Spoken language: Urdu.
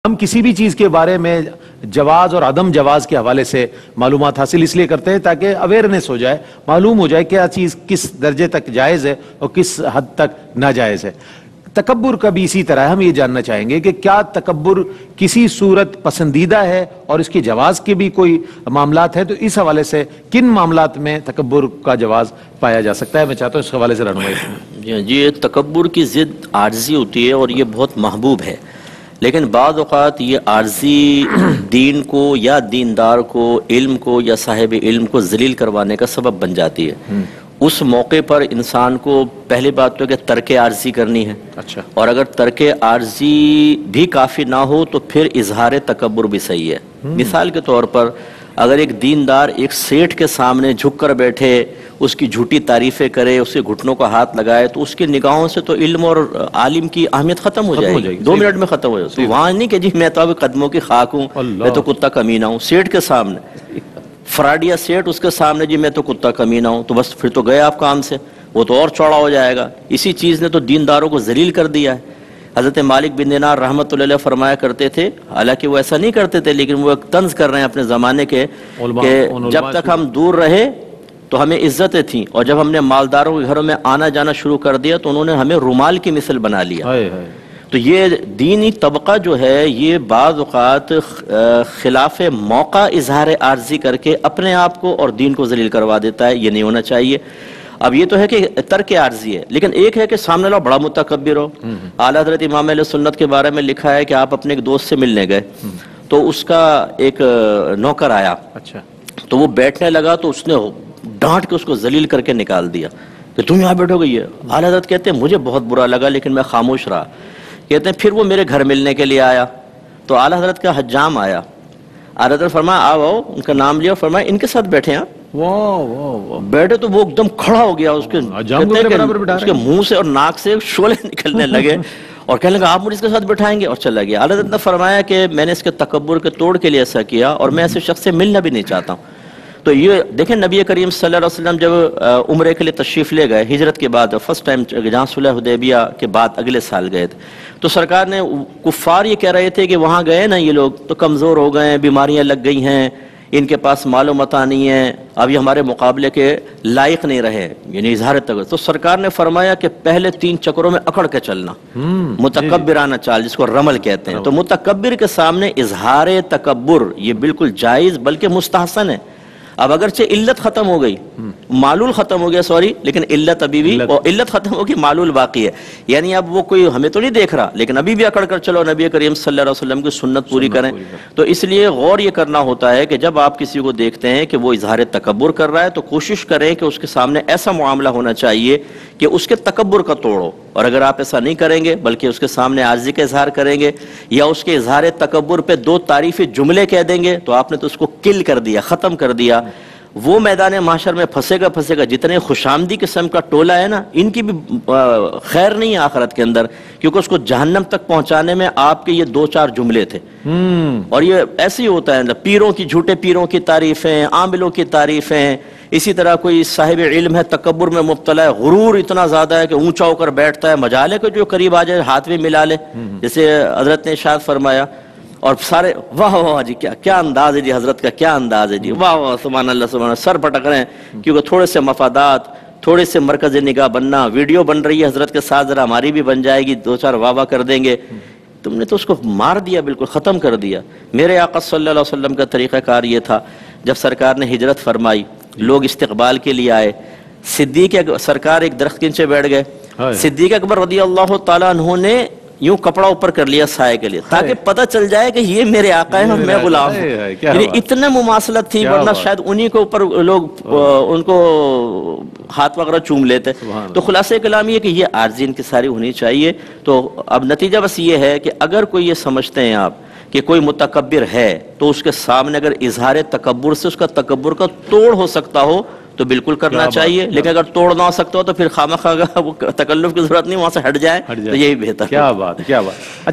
ہم کسی بھی چیز کے بارے میں جواز اور عدم جواز کے حوالے سے معلومات حاصل اس لیے کرتے ہیں تاکہ اویئرنیس ہو جائے، معلوم ہو جائے کیا چیز کس درجے تک جائز ہے اور کس حد تک ناجائز ہے۔ تکبر کا بھی اسی طرح ہم یہ جاننا چاہیں گے کہ کیا تکبر کسی صورت پسندیدہ ہے اور اس کے جواز کے بھی کوئی معاملات ہیں، تو اس حوالے سے کن معاملات میں تکبر کا جواز پایا جا سکتا ہے؟ میں چاہتا ہوں اس حوالے سے رہنمائی۔ یہ تکبر کی ضد عاجزی ہوتی ہے اور یہ بہت محبوب ہے، لیکن بعض اوقات یہ عارضی دین کو یا دیندار کو، علم کو یا صاحب علم کو ذلیل کروانے کا سبب بن جاتی ہے۔ اس موقع پر انسان کو پہلی بات تو کہ ترک عارضی کرنی ہے، اور اگر ترک عارضی بھی کافی نہ ہو تو پھر اظہار تکبر بھی صحیح ہے۔ مثال کے طور پر اگر ایک دیندار ایک سیٹھ کے سامنے جھک کر بیٹھے، اس کی جھوٹی تعریفیں کرے، اس کے گھٹنوں کو ہاتھ لگائے، تو اس کی نگاہوں سے تو علم اور عالم کی اہمیت ختم ہو جائے گی، 2 منٹ میں ختم ہو جائے گی۔ تو وہاں نہیں کہ جی میں تو ابھی قدموں کی خاک ہوں، میں تو کتا کمینہ ہوں، سیٹھ کے سامنے، فراڈیا سیٹ اس کے سامنے جی میں تو کتا کمینہ ہوں، تو بس پھر تو گئے آپ کام سے، وہ تو اور چوڑا ہو جائے گا۔ اسی چیز نے تو دینداروں کو ذلیل کر دیا ہے۔ حضرت مالک بن دینار رحمۃ اللہ علیہ فرمایا کرتے تھے، حالانکہ وہ ایسا نہیں کرتے تھے لیکن وہ ایک طنز کر رہے ہیں اپنے زمانے کے، کہ جب تک ہم دور رہے تو ہمیں عزتیں تھیں، اور جب ہم نے مالداروں کے گھروں میں آنا جانا شروع کر دیا تو انہوں نے ہمیں رومال کی مثل بنا لیا۔ تو یہ دینی طبقہ جو ہے یہ بعض اوقات خلاف موقع اظہار عارضی کر کے اپنے آپ کو اور دین کو ذلیل کروا دیتا ہے، یہ نہیں ہونا چاہیے۔ اب یہ تو ہے کہ ترک عارضی ہے، لیکن ایک ہے کہ سامنے والا بڑا متکبر ہو۔ اعلیٰ حضرت امام اہل سنت کے بارے میں لکھا ہے کہ آپ اپنے ایک دوست سے ملنے گئے تو اس کا ایک نوکر آیا، تو وہ بیٹھنے لگا تو اس نے ڈانٹ کے اس کو ذلیل کر کے نکال دیا کہ تم یہاں بیٹھو گئی ہے۔ اعلیٰ حضرت کہتے ہیں مجھے بہت برا لگا لیکن میں خاموش رہا۔ کہتے ہیں پھر وہ میرے گھر ملنے کے لیے آیا تو اعلیٰ حضرت کا حجام آیا، اعلیٰ حضرت فرمایا آؤ، ان کا نام لیا، فرمایا ان کے ساتھ بیٹھے ہیں۔ بیٹھے تو وہ ایک دم کھڑا ہو گیا، اس کے منہ سے اور ناک سے شعلے نکلنے لگے اور کہنے لگا آپ مجھے اس کے ساتھ بٹھائیں گے، اور چلا گیا۔ اعلیٰ حضرت نے فرمایا کہ میں نے اس کے تکبر کے توڑ کے لیے ایسا کیا اور میں ایسے شخص سے ملنا بھی نہیں چاہتا ہوں۔ تو یہ دیکھیں نبی کریم صلی اللہ علیہ وسلم جب عمرے کے لیے تشریف لے گئے ہجرت کے بعد، فرسٹ ٹائم جہاں صلح حدیبیہ کے بعد اگلے سال گئے تھے، تو سرکار نے کفار یہ کہہ رہے تھے کہ وہاں گئے نا یہ لوگ تو کمزور ہو گئے ہیں، بیماریاں لگ گئی ہیں، ان کے پاس مال و متاع نہیں ہے، اب یہ ہمارے مقابلے کے لائق نہیں رہے، یعنی اظہار تکبر۔ تو سرکار نے فرمایا کہ پہلے 3 چکروں میں اکڑ کے چلنا، متکبرانہ چال جس کو رمل کہتے ہیں۔ تو متکبر کے سامنے اظہار تکبر یہ بالکل جائز بلکہ مستحسن ہے۔ اب اگرچہ علت ختم ہو گئی، معلول ختم ہو گیا، سوری، لیکن علت ابھی بھی، اور علت ختم ہوگی معلول باقی ہے، یعنی اب وہ کوئی ہمیں تو نہیں دیکھ رہا لیکن ابھی بھی اکڑ کر چلو نبی کریم صلی اللہ علیہ وسلم کی سنت پوری کریں۔ تو اس لیے غور یہ کرنا ہوتا ہے کہ جب آپ کسی کو دیکھتے ہیں کہ وہ اظہار تکبر کر رہا ہے تو کوشش کریں کہ اس کے سامنے ایسا معاملہ ہونا چاہیے کہ اس کے تکبر کا توڑو، اور اگر آپ ایسا نہیں کریں گے بلکہ اس کے سامنے عاجزی کا اظہار کریں گے یا اس کے اظہار تکبر پہ 2 تعریفی جملے کہہ دیں گے تو آپ نے تو اس کو کل کر دیا، ختم کر دیا۔ وہ میدان محشر میں پھنسے گا، جتنے خوش آمدی قسم کا ٹولہ ہے نا، ان کی بھی خیر نہیں ہے آخرت کے اندر، کیونکہ اس کو جہنم تک پہنچانے میں آپ کے یہ 2-4 جملے تھے۔ اور یہ ایسے ہی ہوتا ہے، پیروں کی، جھوٹے پیروں کی تعریفیں، عاملوں کی تعریفیں، اسی طرح کوئی صاحب علم ہے تکبر میں مبتلا ہے، غرور اتنا زیادہ ہے کہ اونچا ہو کر بیٹھتا ہے، مجال ہے کہ جو قریب آ جائے ہاتھ بھی ملا لے، جیسے حضرت نے ارشاد فرمایا، اور سارے واہ واہ جی کیا انداز ہے جی، حضرت کا کیا انداز ہے جی، واہ واہ سبحان اللہ سبحان اللہ، سر پٹک رہے ہیں، کیونکہ تھوڑے سے مفادات، تھوڑے سے مرکز نگاہ بننا، ویڈیو بن رہی ہے حضرت کے ساتھ، ذرا ہماری بھی بن جائے گی، 2-4 واہ واہ کر دیں گے۔ تم نے تو اس کو مار دیا، بالکل ختم کر دیا۔ میرے آقا صلی اللہ علیہ وسلم کا طریقہ کار یہ تھا، جب سرکار نے ہجرت فرمائی، لوگ استقبال کے لیے آئے، صدیق سرکار ایک درخت کے نیچے بیٹھ گئے، صدیق اکبر رضی اللہ تعالیٰ عنہ نے یوں کپڑا اوپر کر لیا سائے کے لیے، تاکہ پتہ چل جائے کہ یہ میرے آقا ہیں اور میں غلام ہوں۔ یعنی اتنے مماثلت تھی، ورنہ شاید انہی کے اوپر لوگ ان کو ہاتھ وغیرہ چوم لیتے۔ تو خلاصہ کلام یہ کہ یہ عارضی انکساری ہونی چاہیے۔ تو اب نتیجہ بس یہ ہے کہ اگر کوئی یہ سمجھتے ہیں آپ کہ کوئی متکبر ہے تو اس کے سامنے اگر اظہار تکبر سے اس کا تکبر کا توڑ ہو سکتا ہو تو بالکل کرنا چاہیے، لیکن اگر توڑ نہ ہو سکتا ہو تو پھر خامخواہ وہ تکلف کی ضرورت نہیں، وہاں سے ہٹ جائے تو یہی بہتر ہے۔ کیا بات ہے، کیا بات۔